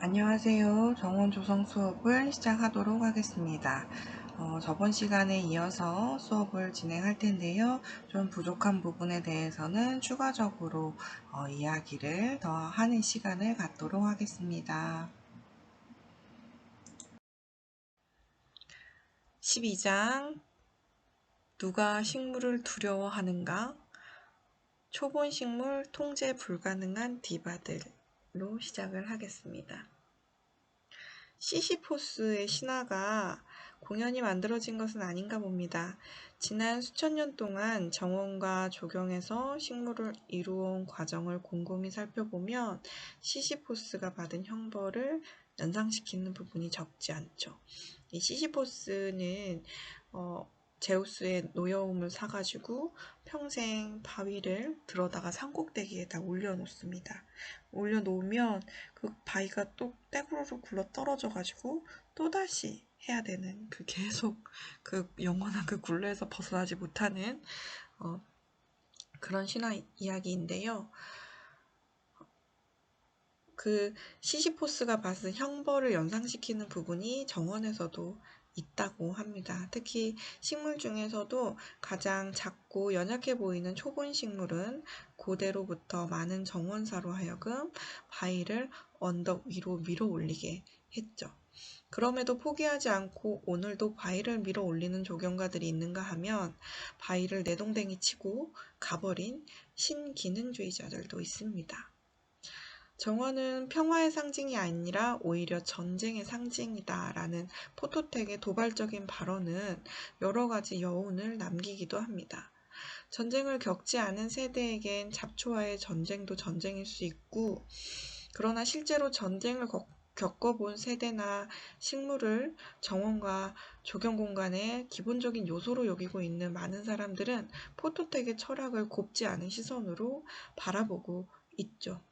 안녕하세요. 정원 조성 수업을 시작하도록 하겠습니다. 저번 시간에 이어서 수업을 진행할 텐데요. 좀 부족한 부분에 대해서는 추가적으로 이야기를 더 하는 시간을 갖도록 하겠습니다. 12장 누가 식물을 두려워하는가? 초본 식물 통제 불가능한 디바들로 시작을 하겠습니다. 시시포스의 신화가 공연히 만들어진 것은 아닌가 봅니다. 지난 수천 년 동안 정원과 조경에서 식물을 이루어온 과정을 곰곰이 살펴보면 시시포스가 받은 형벌을 연상시키는 부분이 적지 않죠. 이 시시포스는 제우스의 노여움을 사가지고 평생 바위를 들어다가 산꼭대기에다 올려놓습니다. 올려놓으면 그 바위가 또 떼구르르 굴러 떨어져가지고 또다시 해야 되는 그 계속 그 영원한 그 굴레에서 벗어나지 못하는 그런 신화 이야기인데요. 그 시시포스가 받은 형벌을 연상시키는 부분이 정원에서도 있다고 합니다. 특히 식물 중에서도 가장 작고 연약해 보이는 초본 식물은 고대로부터 많은 정원사로 하여금 바위를 언덕 위로 밀어 올리게 했죠. 그럼에도 포기하지 않고 오늘도 바위를 밀어 올리는 조경가들이 있는가 하면 바위를 내동댕이 치고 가버린 신기능주의자들도 있습니다. 정원은 평화의 상징이 아니라 오히려 전쟁의 상징이다 라는 포토텍의 도발적인 발언은 여러 가지 여운을 남기기도 합니다. 전쟁을 겪지 않은 세대에겐 잡초와의 전쟁도 전쟁일 수 있고, 그러나 실제로 전쟁을 겪어본 세대나 식물을 정원과 조경 공간의 기본적인 요소로 여기고 있는 많은 사람들은 포토텍의 철학을 곱지 않은 시선으로 바라보고 있죠.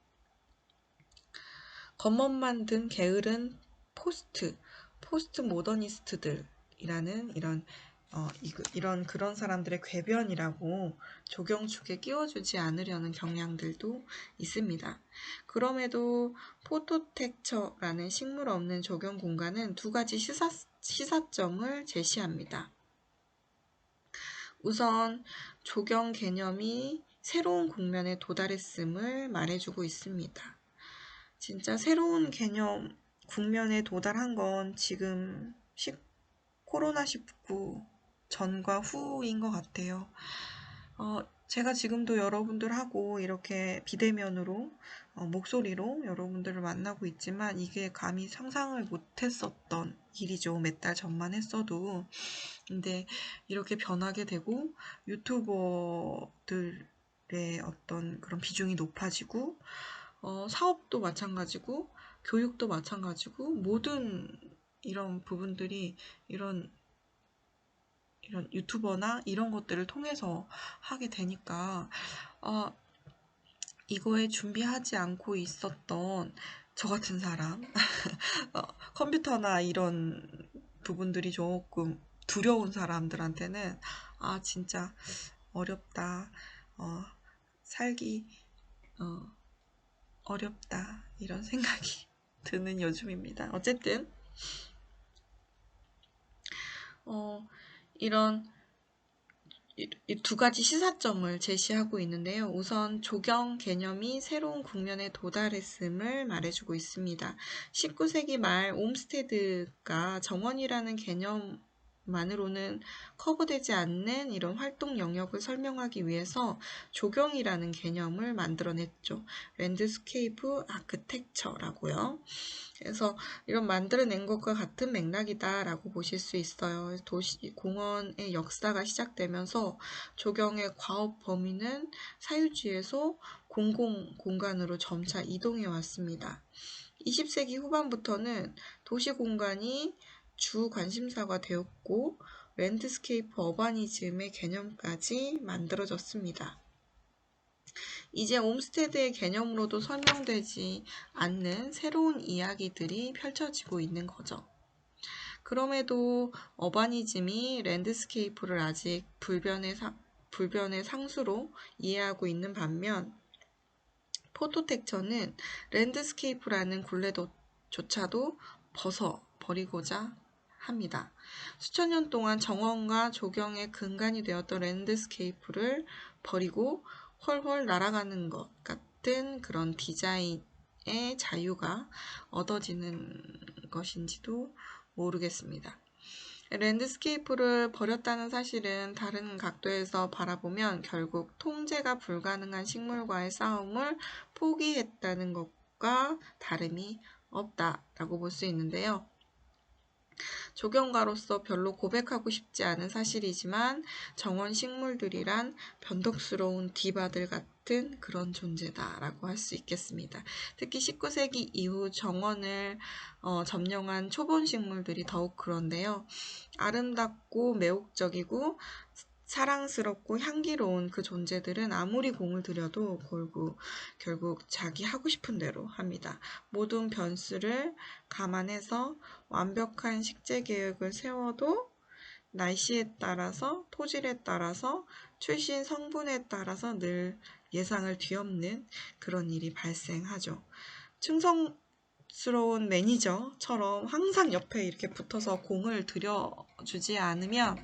겉멋만 든 게으른 포스트 모더니스트들이라는 이런 그런 사람들의 궤변이라고 조경축에 끼워주지 않으려는 경향들도 있습니다. 그럼에도 포토텍처라는 식물 없는 조경 공간은 두 가지 시사점을 제시합니다. 우선 조경 개념이 새로운 국면에 도달했음을 말해주고 있습니다. 진짜 새로운 개념 국면에 도달한 건 지금 코로나19 전과 후인 것 같아요. 제가 지금도 여러분들하고 이렇게 비대면으로 목소리로 여러분들을 만나고 있지만 이게 감히 상상을 못했었던 일이죠. 몇 달 전만 했어도. 근데 이렇게 변하게 되고 유튜버들의 어떤 그런 비중이 높아지고 사업도 마찬가지고 교육도 마찬가지고 모든 이런 부분들이 이런 유튜버나 이런 것들을 통해서 하게 되니까 이거에 준비하지 않고 있었던 저 같은 사람 컴퓨터나 이런 부분들이 조금 두려운 사람들한테는 진짜 어렵다 살기 어렵다 이런 생각이 드는 요즘입니다. 어쨌든 이런 이 두 가지 시사점을 제시하고 있는데요. 우선 조경 개념이 새로운 국면에 도달했음을 말해주고 있습니다. 19세기 말 옴스테드가 정원이라는 개념만으로는 커버되지 않는 이런 활동 영역을 설명하기 위해서 조경이라는 개념을 만들어냈죠. 랜드스케이프 아크텍처라고요. 그래서 이런 만들어낸 것과 같은 맥락이다라고 보실 수 있어요. 공원의 역사가 시작되면서 조경의 과업 범위는 사유지에서 공공 공간으로 점차 이동해 왔습니다. 20세기 후반부터는 도시 공간이 주 관심사가 되었고 랜드스케이프 어바니즘의 개념까지 만들어졌습니다. 이제 옴스테드의 개념으로도 설명되지 않는 새로운 이야기들이 펼쳐지고 있는 거죠. 그럼에도 어바니즘이 랜드스케이프를 아직 불변의 상수로 이해하고 있는 반면 포토텍처는 랜드스케이프라는 조차도 벗어버리고자 합니다. 수천 년 동안 정원과 조경의 근간이 되었던 랜드스케이프를 버리고 훨훨 날아가는 것 같은 그런 디자인의 자유가 얻어지는 것인지도 모르겠습니다. 랜드스케이프를 버렸다는 사실은 다른 각도에서 바라보면 결국 통제가 불가능한 식물과의 싸움을 포기했다는 것과 다름이 없다라고 볼 수 있는데요. 조경가로서 별로 고백하고 싶지 않은 사실이지만 정원 식물들이란 변덕스러운 디바들 같은 그런 존재다라고 할 수 있겠습니다. 특히 19세기 이후 정원을 점령한 초본 식물들이 더욱 그런데요. 아름답고 매혹적이고 사랑스럽고 향기로운 그 존재들은 아무리 공을 들여도 결국 자기 하고 싶은 대로 합니다. 모든 변수를 감안해서 완벽한 식재 계획을 세워도 날씨에 따라서, 토질에 따라서, 출신 성분에 따라서 늘 예상을 뒤엎는 그런 일이 발생하죠. 충성스러운 매니저처럼 항상 옆에 이렇게 붙어서 공을 들여주지 않으면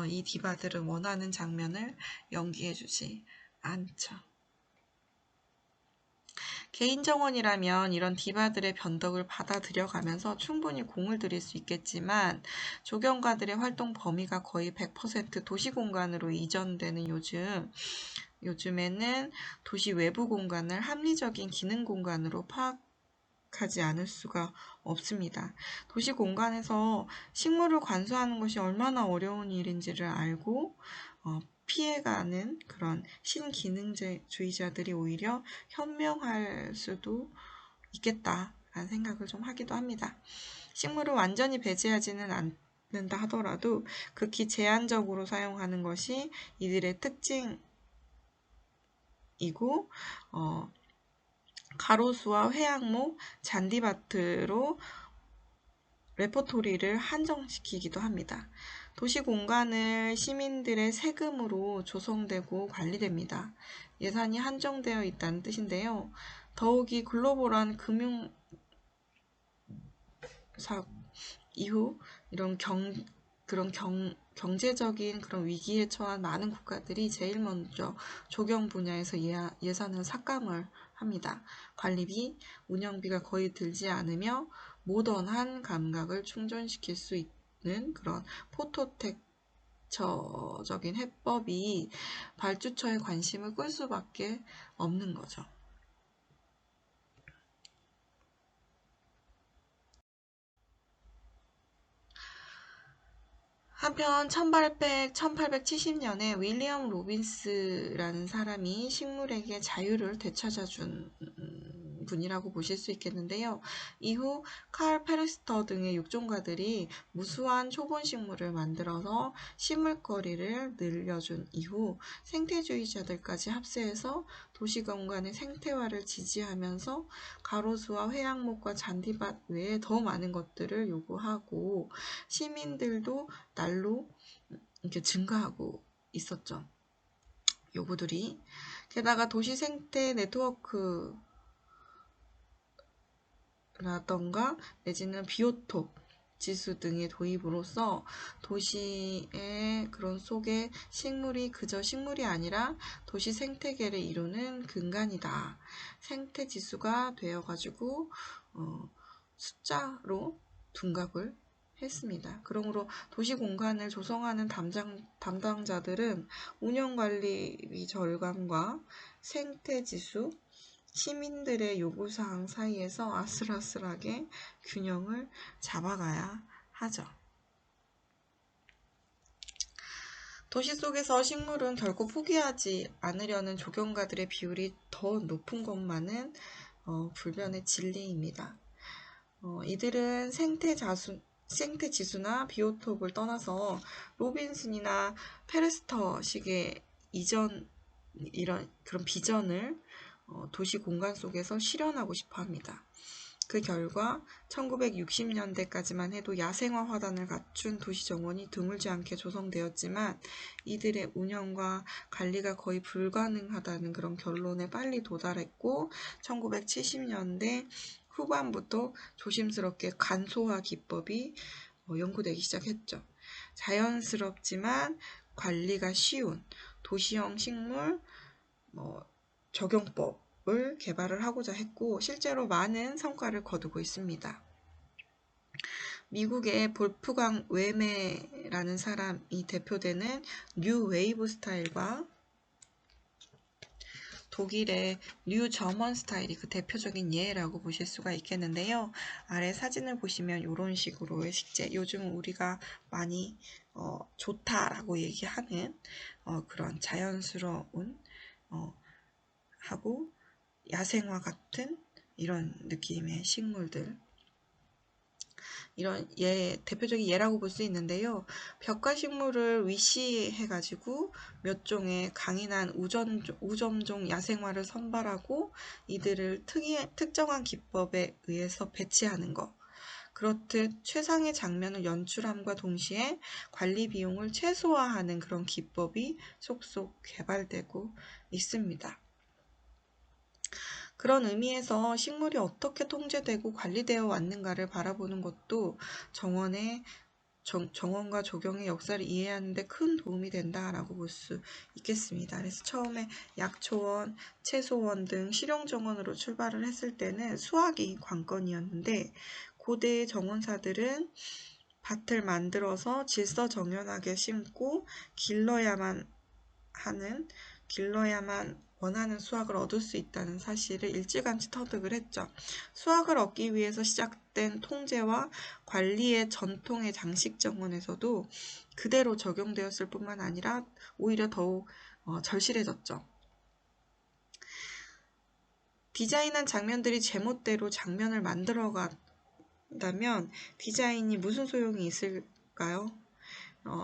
이 디바들은 원하는 장면을 연기해주지 않죠. 개인 정원이라면 이런 디바들의 변덕을 받아들여가면서 충분히 공을 들일 수 있겠지만 조경가들의 활동 범위가 거의 100% 도시 공간으로 이전되는 요즘에는 도시 외부 공간을 합리적인 기능 공간으로 파악하지 않을 수가 없습니다. 도시 공간에서 식물을 관수하는 것이 얼마나 어려운 일인지를 알고 피해가는 그런 신기능주의자들이 오히려 현명할 수도 있겠다라는 생각을 좀 하기도 합니다. 식물을 완전히 배제하지는 않는다 하더라도 극히 제한적으로 사용하는 것이 이들의 특징이고 가로수와 회양목, 잔디밭으로 레퍼토리를 한정시키기도 합니다. 도시 공간을 시민들의 세금으로 조성되고 관리됩니다. 예산이 한정되어 있다는 뜻인데요. 더욱이 글로벌한 금융사 이후 이런 경제적인 그런 위기에 처한 많은 국가들이 제일 먼저 조경 분야에서 예산을 삭감을 합니다. 관리비, 운영비가 거의 들지 않으며 모던한 감각을 충족시킬 수 있는 그런 포토텍처적인 해법이 발주처의 관심을 끌 수밖에 없는 거죠. 한편 1870년에 윌리엄 로빈스라는 사람이 식물에게 자유를 되찾아준 분이라고 보실 수 있겠는데요. 이후 칼 페르스터 등의 육종가들이 무수한 초본 식물을 만들어서 식물거리를 늘려준 이후 생태주의자들까지 합세해서 도시공간의 생태화를 지지하면서 가로수와 회양목과 잔디밭 외에 더 많은 것들을 요구하고 시민들도 날로 이렇게 증가하고 있었죠. 요구들이. 게다가 도시 생태 네트워크 라던가 내지는 비오톱 지수 등의 도입으로써 도시의 그런 속에 식물이 그저 식물이 아니라 도시 생태계를 이루는 근간이다. 생태 지수가 되어가지고 숫자로 둔갑을 했습니다. 그러므로 도시 공간을 조성하는 담당자들은 운영관리비 절감과 생태 지수, 시민들의 요구사항 사이에서 아슬아슬하게 균형을 잡아가야 하죠. 도시 속에서 식물은 결코 포기하지 않으려는 조경가들의 비율이 더 높은 것만은 불변의 진리입니다. 이들은 생태지수나 비오톱을 떠나서 로빈슨이나 페르스터식의 이런 그런 비전을 도시 공간 속에서 실현하고 싶어 합니다. 그 결과 1960년대까지만 해도 야생화 화단을 갖춘 도시정원이 드물지 않게 조성되었지만 이들의 운영과 관리가 거의 불가능하다는 그런 결론에 빨리 도달했고 1970년대 후반부터 조심스럽게 간소화 기법이 연구되기 시작했죠. 자연스럽지만 관리가 쉬운 도시형 식물 적용법을 개발을 하고자 했고 실제로 많은 성과를 거두고 있습니다. 미국의 볼프강 웨메라는 사람이 대표되는 뉴 웨이브 스타일과 독일의 뉴 저먼 스타일이 그 대표적인 예라고 보실 수가 있겠는데요. 아래 사진을 보시면 이런 식으로의 식재, 요즘 우리가 많이 좋다라고 얘기하는 그런 자연스러운 하고 야생화 같은 이런 느낌의 식물들, 이런 대표적인 예라고 볼 수 있는데요. 벽화식물을 위시해가지고 몇 종의 강인한 우점종 야생화를 선발하고 이들을 특정한 기법에 의해서 배치하는 것. 그렇듯 최상의 장면을 연출함과 동시에 관리 비용을 최소화하는 그런 기법이 속속 개발되고 있습니다. 그런 의미에서 식물이 어떻게 통제되고 관리되어 왔는가를 바라보는 것도 정원과 조경의 역사를 이해하는 데 큰 도움이 된다라고 볼 수 있겠습니다. 그래서 처음에 약초원, 채소원 등 실용정원으로 출발을 했을 때는 수확이 관건이었는데 고대 정원사들은 밭을 만들어서 질서정연하게 심고 길러야만 원하는 수확을 얻을 수 있다는 사실을 일찌감치 터득을 했죠. 수확을 얻기 위해서 시작된 통제와 관리의 전통의 장식 정원에서도 그대로 적용되었을 뿐만 아니라 오히려 더욱 절실해졌죠. 디자인한 장면들이 제멋대로 장면을 만들어간다면 디자인이 무슨 소용이 있을까요?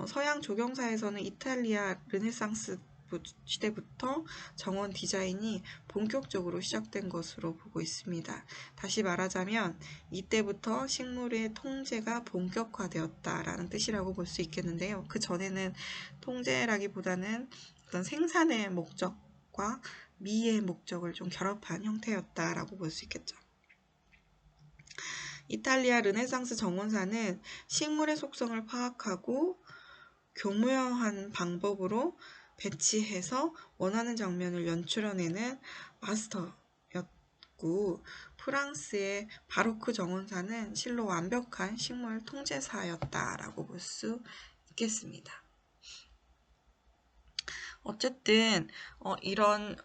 서양 조경사에서는 이탈리아 르네상스 시대부터 정원 디자인이 본격적으로 시작된 것으로 보고 있습니다. 다시 말하자면 이때부터 식물의 통제가 본격화되었다라는 뜻이라고 볼 수 있겠는데요. 그 전에는 통제라기보다는 어떤 생산의 목적과 미의 목적을 좀 결합한 형태였다라고 볼 수 있겠죠. 이탈리아 르네상스 정원사는 식물의 속성을 파악하고 교묘한 방법으로 배치해서 원하는 장면을 연출해내는 마스터였고 프랑스의 바로크 정원사는 실로 완벽한 식물 통제사였다라고 볼 수 있겠습니다. 어쨌든 이런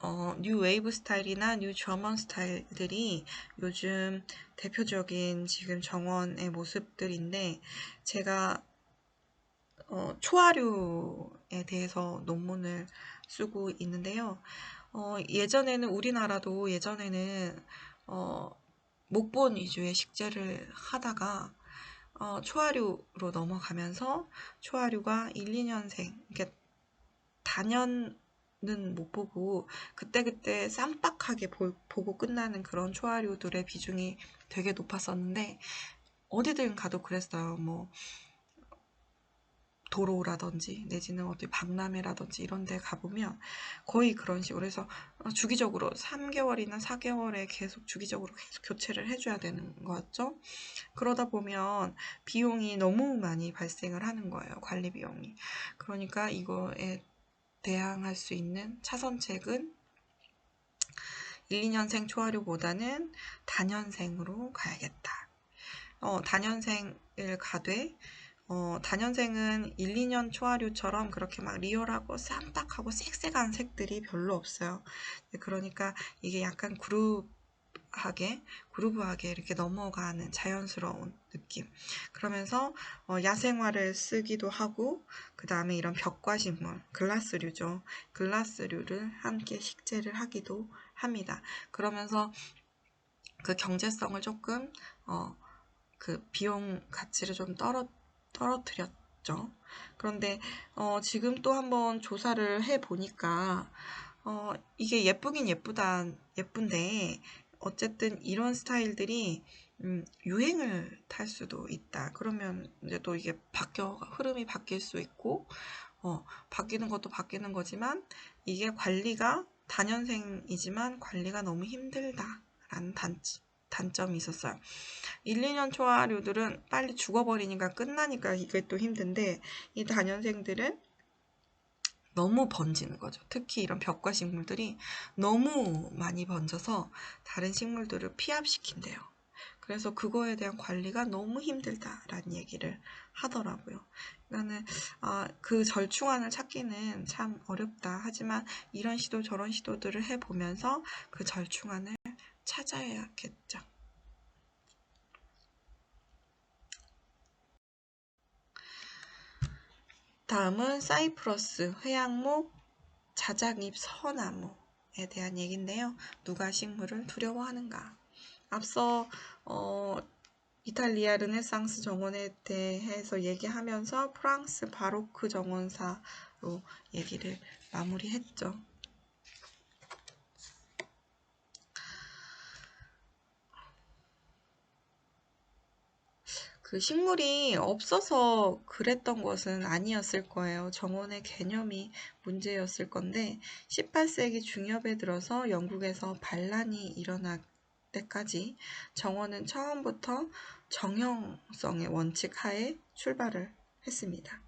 뉴 웨이브 스타일이나 뉴 저먼 스타일들이 요즘 대표적인 지금 정원의 모습들인데 제가 초하류에 대해서 논문을 쓰고 있는데요. 우리나라도 예전에는 목본 위주의 식재를 하다가 초하류로 넘어가면서 초하류가 1, 2년생, 그러니까 단연은 못 보고 그때그때 쌈박하게 보고 끝나는 그런 초하류들의 비중이 되게 높았었는데 어디든 가도 그랬어요. 뭐 도로라든지 내지는 어디 박람회라든지 이런 데 가보면 거의 그런 식으로 해서 주기적으로 3개월이나 4개월에 계속 주기적으로 계속 교체를 해줘야 되는 거였죠. 그러다 보면 비용이 너무 많이 발생을 하는 거예요. 관리 비용이. 그러니까 이거에 대항할 수 있는 차선책은 1, 2년생 초하류보다는 단연생으로 가야겠다. 단연생을 가되 단연생은 1, 2년 초하류처럼 그렇게 막 리얼하고 쌈박하고 색색한 색들이 별로 없어요. 그러니까 이게 약간 그루브하게 이렇게 넘어가는 자연스러운 느낌. 그러면서 야생화를 쓰기도 하고 그 다음에 이런 벽과식물, 글라스류죠. 글라스류를 함께 식재를 하기도 합니다. 그러면서 그 경제성을 조금 그 비용 가치를 좀 떨어뜨렸죠. 그런데 지금 또 한번 조사를 해보니까 이게 예쁘긴 예쁜데 어쨌든 이런 스타일들이 유행을 탈 수도 있다. 그러면 이제 또 이게 흐름이 바뀔 수 있고 바뀌는 것도 바뀌는 거지만 이게 단연생이지만 관리가 너무 힘들다라는 단점이 있었어요. 1, 2년 초하류들은 빨리 죽어버리니까 끝나니까 이게 또 힘든데, 이 다년생들은 너무 번지는 거죠. 특히 이런 벽과 식물들이 너무 많이 번져서 다른 식물들을 피합시킨대요. 그래서 그거에 대한 관리가 너무 힘들다라는 얘기를 하더라고요. 그러니까는 그 절충안을 찾기는 참 어렵다. 하지만 이런 시도 저런 시도들을 해보면서 그 절충안을 찾아야겠죠. 다음은 사이프러스, 회양목, 자작잎 서나무에 대한 얘기인데요. 누가 식물을 두려워하는가? 앞서 이탈리아 르네상스 정원에 대해서 얘기하면서 프랑스 바로크 정원사로 얘기를 마무리했죠. 그 식물이 없어서 그랬던 것은 아니었을 거예요. 정원의 개념이 문제였을 건데 18세기 중엽에 들어서 영국에서 반란이 일어날 때까지 정원은 처음부터 정형성의 원칙 하에 출발을 했습니다.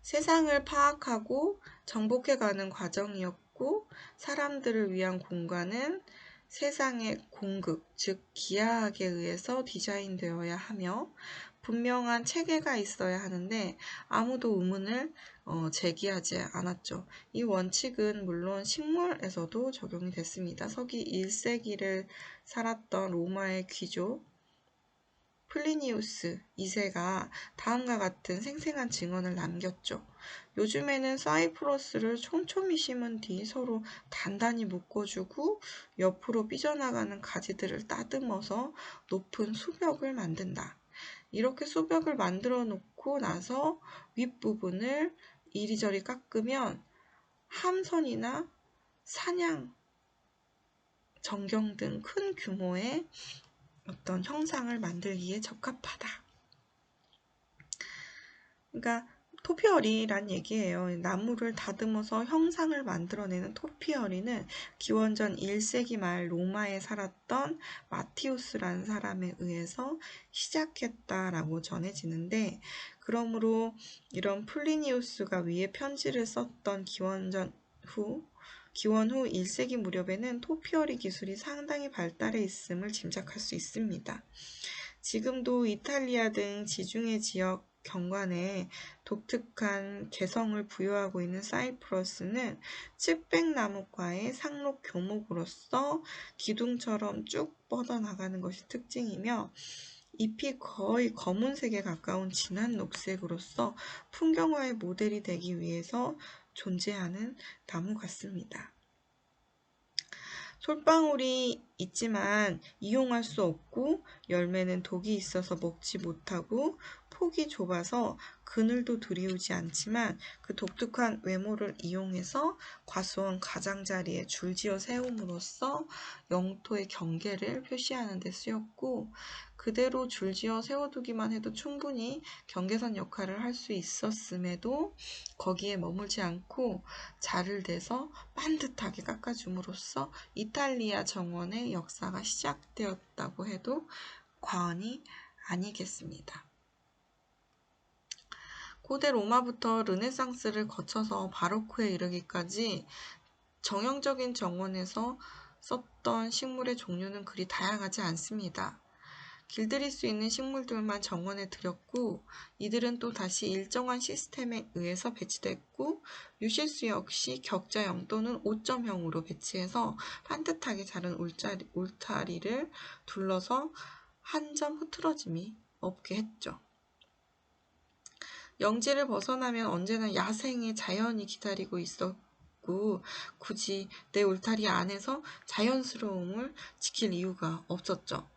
세상을 파악하고 정복해가는 과정이었고 사람들을 위한 공간은 세상의 공급, 즉 기하학에 의해서 디자인되어야 하며 분명한 체계가 있어야 하는데 아무도 의문을 제기하지 않았죠. 이 원칙은 물론 식물에서도 적용이 됐습니다. 서기 1세기를 살았던 로마의 귀족 플리니우스 2세가 다음과 같은 생생한 증언을 남겼죠. 요즘에는 사이프러스를 촘촘히 심은 뒤 서로 단단히 묶어주고 옆으로 삐져나가는 가지들을 따듬어서 높은 수벽을 만든다. 이렇게 수벽을 만들어 놓고 나서 윗부분을 이리저리 깎으면 함선이나 사냥, 전경 등 큰 규모의 어떤 형상을 만들기에 적합하다. 그러니까 토피어리란 얘기예요. 나무를 다듬어서 형상을 만들어내는 토피어리는 기원전 1세기 말 로마에 살았던 마티우스라는 사람에 의해서 시작했다라고 전해지는데, 그러므로 이런 플리니우스가 위에 편지를 썼던 기원 후 1세기 무렵에는 토피어리 기술이 상당히 발달해 있음을 짐작할 수 있습니다. 지금도 이탈리아 등 지중해 지역 경관에 독특한 개성을 부여하고 있는 사이프러스는 칡백나무과의 상록 교목으로서 기둥처럼 쭉 뻗어나가는 것이 특징이며 잎이 거의 검은색에 가까운 진한 녹색으로서 풍경화의 모델이 되기 위해서 존재하는 나무 같습니다. 솔방울이 있지만 이용할 수 없고 열매는 독이 있어서 먹지 못하고 폭이 좁아서 그늘도 두리우지 않지만 그 독특한 외모를 이용해서 과수원 가장자리에 줄지어 세움으로써 영토의 경계를 표시하는 데 쓰였고, 그대로 줄지어 세워두기만 해도 충분히 경계선 역할을 할 수 있었음에도 거기에 머물지 않고 자를 대서 반듯하게 깎아줌으로써 이탈리아 정원의 역사가 시작되었다고 해도 과언이 아니겠습니다. 고대 로마부터 르네상스를 거쳐서 바로크에 이르기까지 정형적인 정원에서 썼던 식물의 종류는 그리 다양하지 않습니다. 길들일 수 있는 식물들만 정원에 들였고 이들은 또 다시 일정한 시스템에 의해서 배치됐고 유실수 역시 격자형 또는 5점형으로 배치해서 반듯하게 자른 울타리를 둘러서 한 점 흐트러짐이 없게 했죠. 영지를 벗어나면 언제나 야생의 자연이 기다리고 있었고 굳이 내 울타리 안에서 자연스러움을 지킬 이유가 없었죠.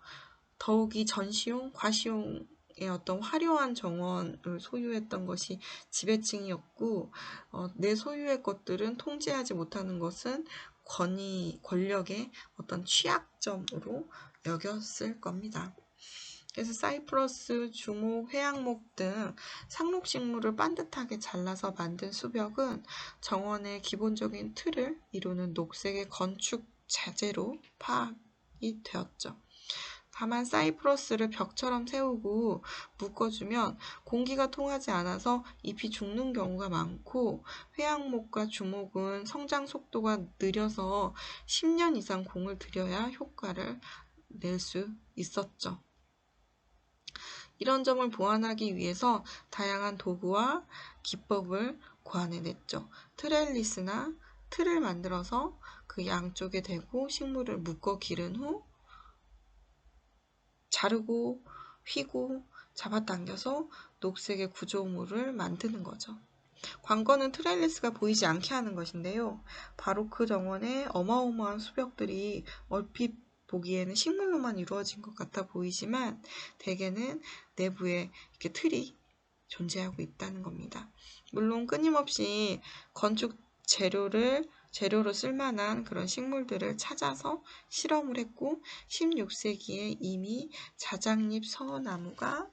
더욱이 전시용, 과시용의 어떤 화려한 정원을 소유했던 것이 지배층이었고 내 소유의 것들은 통제하지 못하는 것은 권력의 어떤 취약점으로 여겼을 겁니다. 그래서 사이프러스, 주목, 회양목 등 상록식물을 반듯하게 잘라서 만든 수벽은 정원의 기본적인 틀을 이루는 녹색의 건축 자재로 파악이 되었죠. 다만 사이프러스를 벽처럼 세우고 묶어주면 공기가 통하지 않아서 잎이 죽는 경우가 많고, 회양목과 주목은 성장 속도가 느려서 10년 이상 공을 들여야 효과를 낼 수 있었죠. 이런 점을 보완하기 위해서 다양한 도구와 기법을 고안해냈죠. 트렐리스나 틀을 만들어서 그 양쪽에 대고 식물을 묶어 기른 후 자르고 휘고 잡아당겨서 녹색의 구조물을 만드는 거죠. 관건은 트렐리스가 보이지 않게 하는 것인데요. 바로크 정원의 어마어마한 수벽들이 얼핏 보기에는 식물로만 이루어진 것 같아 보이지만 대개는 내부에 이렇게 틀이 존재하고 있다는 겁니다. 물론 끊임없이 건축 재료로 쓸만한 그런 식물들을 찾아서 실험을 했고, 16세기에 이미 자작잎 서나무가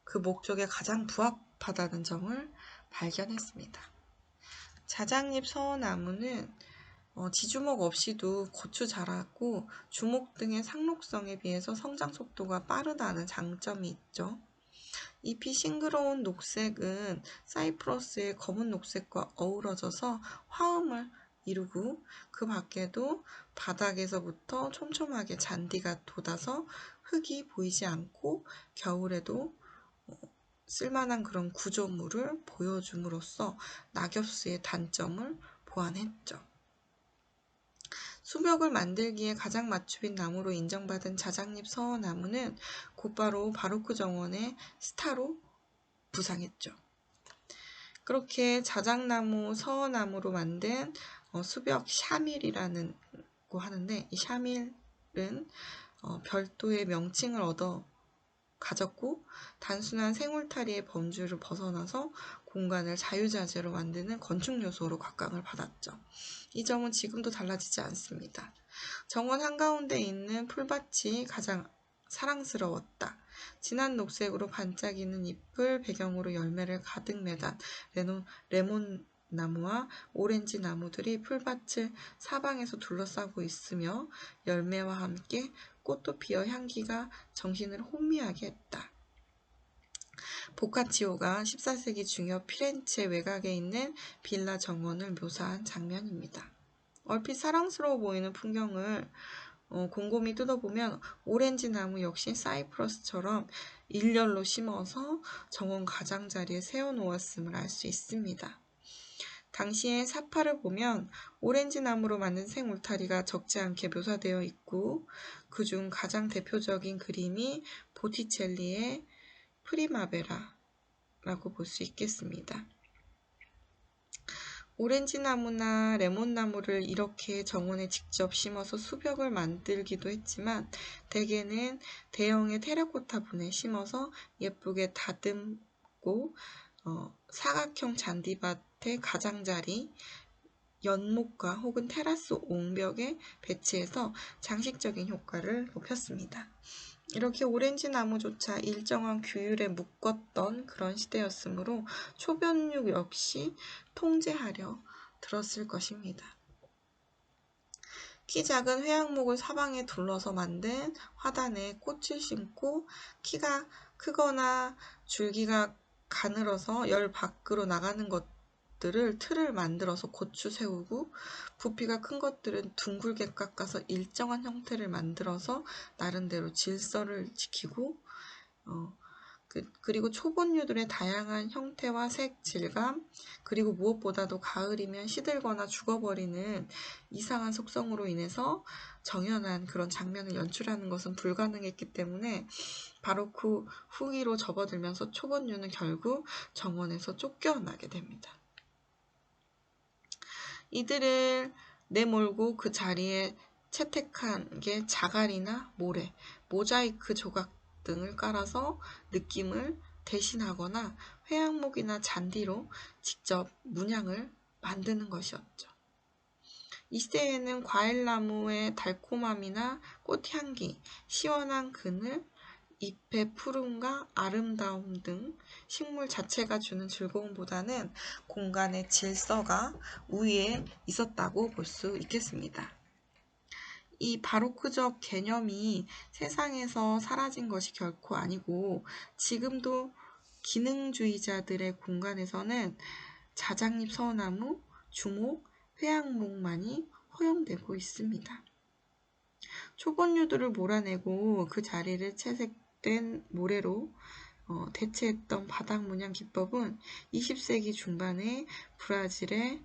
그 목적에 가장 부합하다는 점을 발견했습니다. 자작잎 서나무는 지주목 없이도 고추 자라고 주목 등의 상록성에 비해서 성장 속도가 빠르다는 장점이 있죠. 잎이 싱그러운 녹색은 사이프러스의 검은 녹색과 어우러져서 화음을 이루고, 그 밖에도 바닥에서부터 촘촘하게 잔디가 돋아서 흙이 보이지 않고 겨울에도 쓸만한 그런 구조물을 보여줌으로써 낙엽수의 단점을 보완했죠. 수벽을 만들기에 가장 맞춤인 나무로 인정받은 자작잎 서나무는 곧바로 바로크 정원의 스타로 부상했죠. 그렇게 자작나무, 서나무로 만든 수벽 샤밀이라는 거 하는데, 이 샤밀은 별도의 명칭을 가졌고, 단순한 생울타리의 범주를 벗어나서 공간을 자유자재로 만드는 건축 요소로 각광을 받았죠. 이 점은 지금도 달라지지 않습니다. 정원 한가운데 있는 풀밭이 가장 사랑스러웠다. 진한 녹색으로 반짝이는 잎을 배경으로 열매를 가득 매단 레몬 나무와 오렌지 나무들이 풀밭을 사방에서 둘러싸고 있으며, 열매와 함께 꽃도 피어 향기가 정신을 혼미하게 했다. 보카치오가 14세기 중요 피렌체 외곽에 있는 빌라 정원을 묘사한 장면입니다. 얼핏 사랑스러워 보이는 풍경을 곰곰이 뜯어보면 오렌지 나무 역시 사이프러스처럼 일렬로 심어서 정원 가장자리에 세워놓았음을 알 수 있습니다. 당시의 사파를 보면 오렌지 나무로 만든 생울타리가 적지 않게 묘사되어 있고, 그중 가장 대표적인 그림이 보티첼리의 프리마베라라고 볼 수 있겠습니다. 오렌지 나무나 레몬 나무를 이렇게 정원에 직접 심어서 수벽을 만들기도 했지만, 대개는 대형의 테라코타 분에 심어서 예쁘게 다듬고 사각형 잔디밭의 가장자리, 연못가 혹은 테라스 옹벽에 배치해서 장식적인 효과를 높였습니다. 이렇게 오렌지 나무조차 일정한 규율에 묶었던 그런 시대였으므로 초변육 역시 통제하려 들었을 것입니다. 키 작은 회양목을 사방에 둘러서 만든 화단에 꽃을 심고, 키가 크거나 줄기가 가늘어서 열 밖으로 나가는 것들을 틀을 만들어서 고추 세우고, 부피가 큰 것들은 둥글게 깎아서 일정한 형태를 만들어서 나름대로 질서를 지키고, 그리고 초본류들의 다양한 형태와 색, 질감, 그리고 무엇보다도 가을이면 시들거나 죽어버리는 이상한 속성으로 인해서 정연한 그런 장면을 연출하는 것은 불가능했기 때문에 바로크 후기로 접어들면서 초본류는 결국 정원에서 쫓겨나게 됩니다. 이들을 내몰고 그 자리에 채택한 게 자갈이나 모래, 모자이크 조각 등을 깔아서 느낌을 대신하거나 회양목이나 잔디로 직접 문양을 만드는 것이었죠. 이 시대에는 과일나무의 달콤함이나 꽃향기, 시원한 그늘, 잎의 푸름과 아름다움 등 식물 자체가 주는 즐거움보다는 공간의 질서가 우위에 있었다고 볼 수 있겠습니다. 이 바로크적 개념이 세상에서 사라진 것이 결코 아니고 지금도 기능주의자들의 공간에서는 자작잎 서나무, 주목, 회양목만이 허용되고 있습니다. 초본류들을 몰아내고 그 자리를 채색된 모래로 대체했던 바닥 문양 기법은 20세기 중반에 브라질의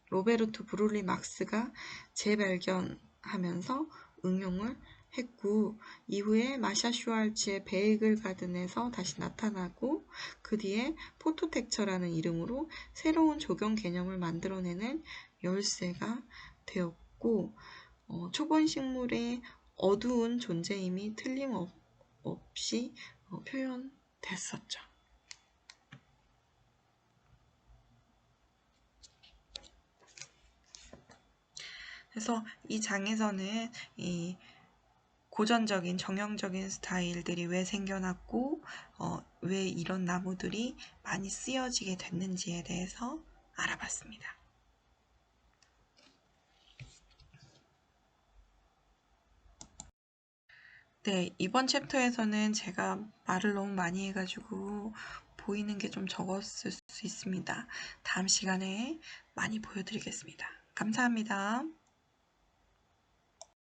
로베르토 브룰리 막스가 재발견하면서 응용을 했고, 이후에 마샤 슈왈츠의 베이글 가든에서 다시 나타나고, 그 뒤에 포토텍처라는 이름으로 새로운 조경 개념을 만들어내는 열쇠가 되었고, 초본 식물의 어두운 존재임이 틀림없이 표현됐었죠. 그래서 이 장에서는 이 고전적인 정형적인 스타일들이 왜 생겨났고 왜 이런 나무들이 많이 쓰여지게 됐는지에 대해서 알아봤습니다. 네, 이번 챕터에서는 제가 말을 너무 많이 해가지고 보이는 게 좀 적었을 수 있습니다. 다음 시간에 많이 보여드리겠습니다. 감사합니다.